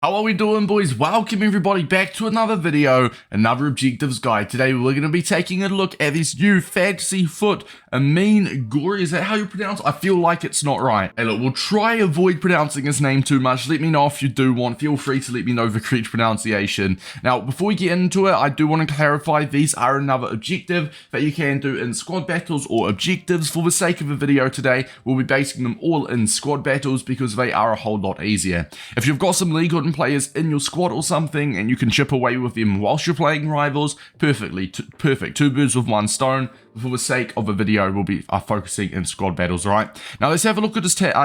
How are we doing, boys? Welcome everybody back to another video, another objectives guide. Today we're going to be taking a look at this new fantasy FUT Amine Gouiri. Is that how you pronounce it? I feel like it's not right. Hey look, we'll try avoid pronouncing his name too much. Let me know if you do want. Feel free to let me know the correct pronunciation. Now, before we get into it, I do want to clarify these are another objective that you can do in squad battles or objectives. For the sake of the video today, we'll be basing them all in squad battles because they are a whole lot easier. If you've got some Ligue players in your squad or something and you can chip away with them whilst you're playing rivals, perfect. Two birds with one stone. For the sake of the video, we'll be focusing in squad battles, alright? Now let's have a look at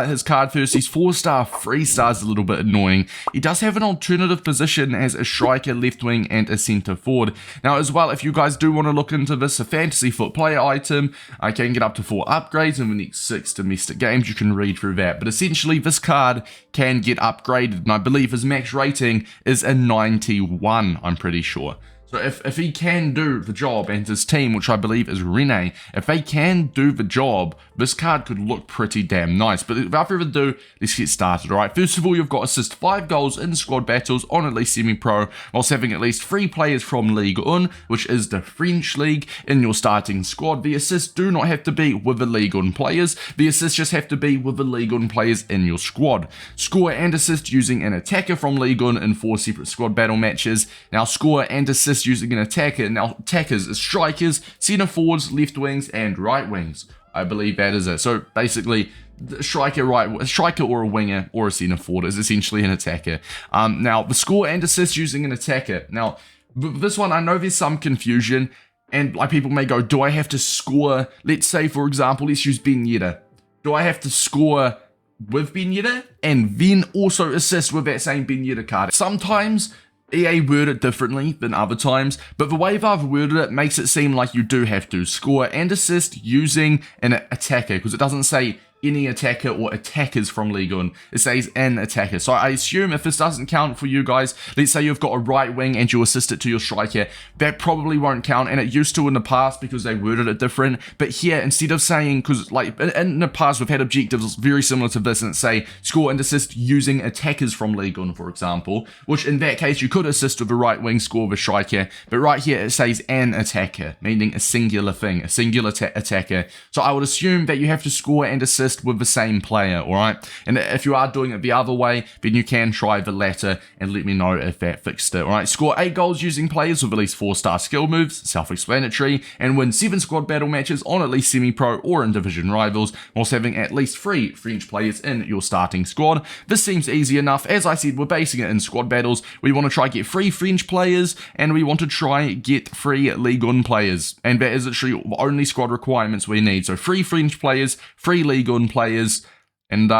his card first. He's 4-star, 3-stars, a little bit annoying. He does have an alternative position as a striker, left wing, and a centre forward. Now as well, if you guys do want to look into this, a fantasy FUT player item, I can get up to 4 upgrades in the next 6 domestic games. You can read through that. But essentially, this card can get upgraded, and I believe his max rating is a 91, I'm pretty sure. So if he can do the job, and his team, which I believe is Rene, if they can do the job, this card could look pretty damn nice. But without further ado, let's get started, alright? First of all, you've got assist 5 goals in squad battles on at least semi-pro, whilst having at least 3 players from Ligue 1, which is the French league, in your starting squad. The assists do not have to be with the Ligue 1 players. The assists just have to be with the Ligue 1 players in your squad. Score and assist using an attacker from Ligue 1 in 4 separate squad battle matches. Now, score and assist using an attacker. Now, attackers is strikers, centre forwards, left wings, and right wings. I believe that is it. So basically, a striker or a winger or a centre forward is essentially an attacker. Now, the score and assist using an attacker. Now, this one, I know there's some confusion, and like people may go, do I have to score? Let's say, for example, let's use Ben Yedder. Do I have to score with Ben Yedder and then also assist with that same Ben Yedder card? Sometimes EA word it differently than other times, but the way I've worded it makes it seem like you do have to score and assist using an attacker, because it doesn't say any attacker or attackers from Ligue 1. It says an attacker. So I assume if this doesn't count for you guys, let's say you've got a right wing and you assist it to your striker, that probably won't count, and it used to in the past because they worded it different. But here, instead of saying, because like in the past we've had objectives very similar to this, and it say score and assist using attackers from Ligue 1, for example, which in that case you could assist with a right wing, score with a striker, but right here it says an attacker, meaning a singular thing, a singular attacker. So I would assume that you have to score and assist with the same player, alright? And if you are doing it the other way, then you can try the latter and let me know if that fixed it, alright? Score 8 goals using players with at least 4-star skill moves, self-explanatory, and win 7 squad battle matches on at least semi-pro or in division rivals, whilst having at least 3 French players in your starting squad. This seems easy enough. As I said, we're basing it in squad battles. We want to try get 3 French players, and we want to try get 3 Ligue 1 players, and that is literally the only squad requirements we need. So 3 French players, 3 Ligue 1 players, and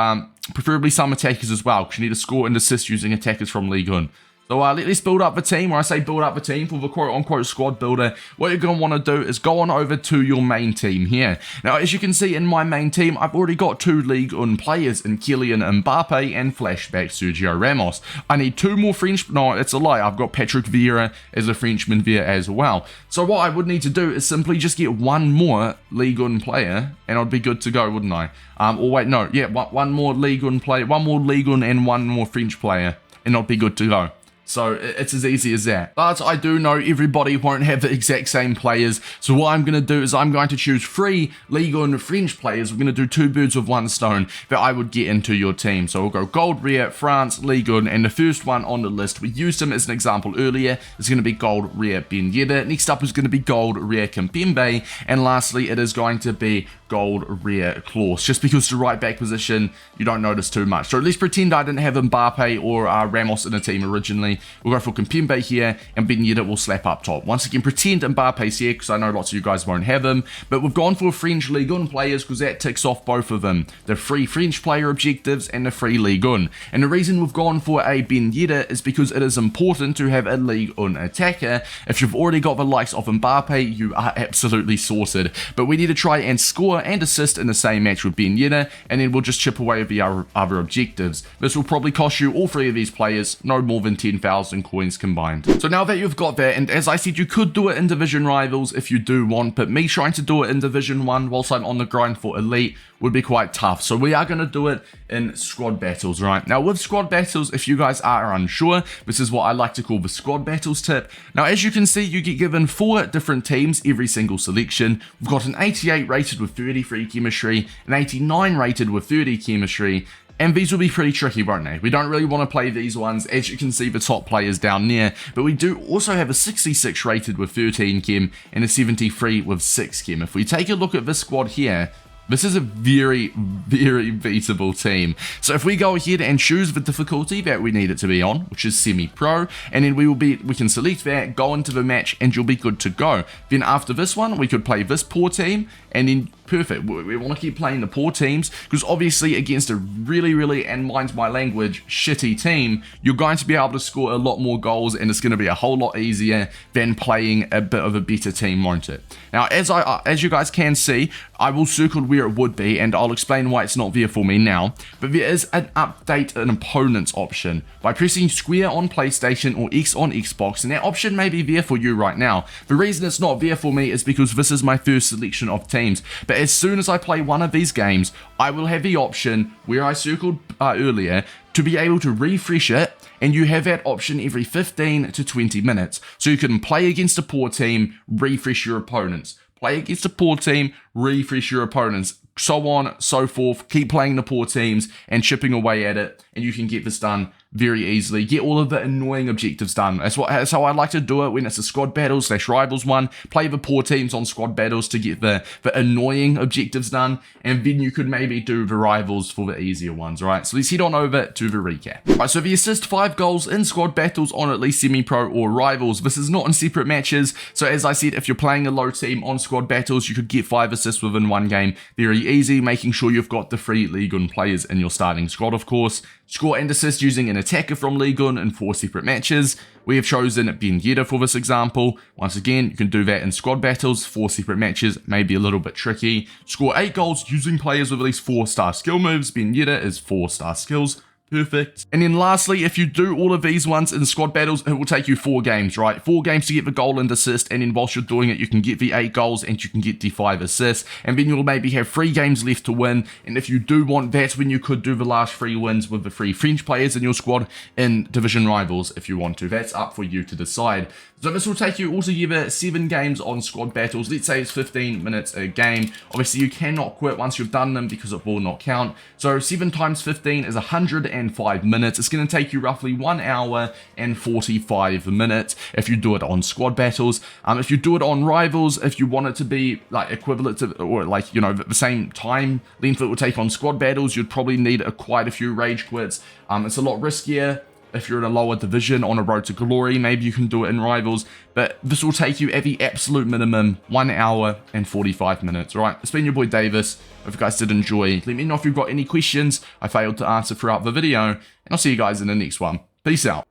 preferably some attackers as well, because you need to score and assist using attackers from Ligue 1. So let's build up the team. When I say build up the team for the quote-unquote squad builder, what you're going to want to do is go on over to your main team here. Now, as you can see in my main team, I've already got 2 Ligue 1 players in Kylian Mbappe and flashback Sergio Ramos. I need 2 more French... No, it's a lie. I've got Patrick Vieira as a Frenchman there as well. So what I would need to do is simply just get 1 more Ligue 1 player, and I'd be good to go, wouldn't I? Or wait, no. Yeah, one more Ligue 1 player, 1 more Ligue 1 and 1 more French player, and I'd be good to go. So it's as easy as that. But I do know everybody won't have the exact same players. So what I'm going to do is I'm going to choose 3 Ligue 1 French players. We're going to do 2 birds with 1 stone that I would get into your team. So we'll go Gold Rare, France, Ligue 1, and the first one on the list, we used him as an example earlier, is going to be Gold Rare Ben Yedder. Next up is going to be Gold Rare Kimpembe. And lastly, it is going to be Gold Rare Klaus. Just because the right back position, you don't notice too much. So let's pretend I didn't have Mbappe or Ramos in the team originally. We'll go for Kimpembe here, and Ben Yedder will slap up top. Once again, pretend Mbappe's here, because I know lots of you guys won't have him, but we've gone for French Ligue 1 players, because that ticks off both of them. The 3 French player objectives, and the 3 Ligue 1. And the reason we've gone for a Ben Yedder is because it is important to have a Ligue 1 attacker. If you've already got the likes of Mbappe, you are absolutely sorted. But we need to try and score and assist in the same match with Ben Yedder, and then we'll just chip away at the other objectives. This will probably cost you all 3 of these players no more than 10,000 2,000 coins combined. So now that you've got that, and as I said, you could do it in Division Rivals if you do want, but me trying to do it in Division 1 whilst I'm on the grind for Elite would be quite tough. So we are going to do it in squad battles, right? Now with squad battles, if you guys are unsure, this is what I like to call the squad battles tip. Now as you can see, you get given 4 different teams every single selection. We've got an 88 rated with 33 chemistry, an 89 rated with 30 chemistry, and these will be pretty tricky, won't they? We don't really want to play these ones, as you can see the top players down there, but we do also have a 66 rated with 13 chem and a 73 with 6 chem. If we take a look at this squad here, this is a very, very beatable team. So if we go ahead and choose the difficulty that we need it to be on, which is semi-pro, and then we can select that, go into the match, and you'll be good to go. Then after this one, we could play this poor team, and then perfect. We want to keep playing the poor teams, because obviously against a really, and mind my language, shitty team, you're going to be able to score a lot more goals, and it's going to be a whole lot easier than playing a bit of a better team, won't it? Now, as you guys can see, I will circle where it would be, and I'll explain why it's not there for me now, but there is an update an opponents option by pressing square on PlayStation or X on Xbox, and that option may be there for you right now. The reason it's not there for me is because this is my first selection of teams, but as soon as I play one of these games, I will have the option where I circled earlier to be able to refresh it, and you have that option every 15 to 20 minutes. So you can play against a poor team, refresh your opponents. Play against a poor team, refresh your opponents, so on, so forth. Keep playing the poor teams and chipping away at it, and you can get this done very easily. Get all of the annoying objectives done. That's how I like to do it when it's a squad battles / rivals one. Play the poor teams on squad battles to get the annoying objectives done, and then you could maybe do the rivals for the easier ones, right? So let's head on over to the recap. Right, so if you assist 5 goals in squad battles on at least semi-pro or rivals, this is not in separate matches. So as I said, if you're playing a low team on squad battles, you could get 5 assists within one game. Very easy, making sure you've got the 3 Ligue 1 players in your starting squad, of course. Score and assist using an attacker from Ligue 1 in 4 separate matches. We have chosen Ben Yedder for this example. Once again, you can do that in squad battles, 4 separate matches, maybe a little bit tricky. Score 8 goals using players with at least 4-star skill moves. Ben Yedder is 4-star skills. Perfect. And then lastly, if you do all of these ones in squad battles, it will take you 4 games, right? 4 games to get the goal and assist, and then whilst you're doing it, you can get the 8 goals and you can get the 5 assists, and then you'll maybe have 3 games left to win. And if you do want, that's when you could do the last 3 wins with the 3 French players in your squad in Division Rivals if you want to. That's up for you to decide. So this will take you altogether 7 games on squad battles. Let's say it's 15 minutes a game. Obviously, you cannot quit once you've done them because it will not count. So 7 times 15 is 105 minutes. It's going to take you roughly 1 hour and 45 minutes if you do it on squad battles. If you do it on rivals, if you want it to be like equivalent to, or like, you know, the same time length it will take on squad battles, you'd probably need quite a few rage quits. It's a lot riskier. If you're in a lower division on a road to glory, maybe you can do it in rivals, but this will take you at the absolute minimum 1 hour and 45 minutes. All right, it's been your boy Davis. If you guys did enjoy, let me know if you've got any questions I failed to answer throughout the video, and I'll see you guys in the next one. Peace out.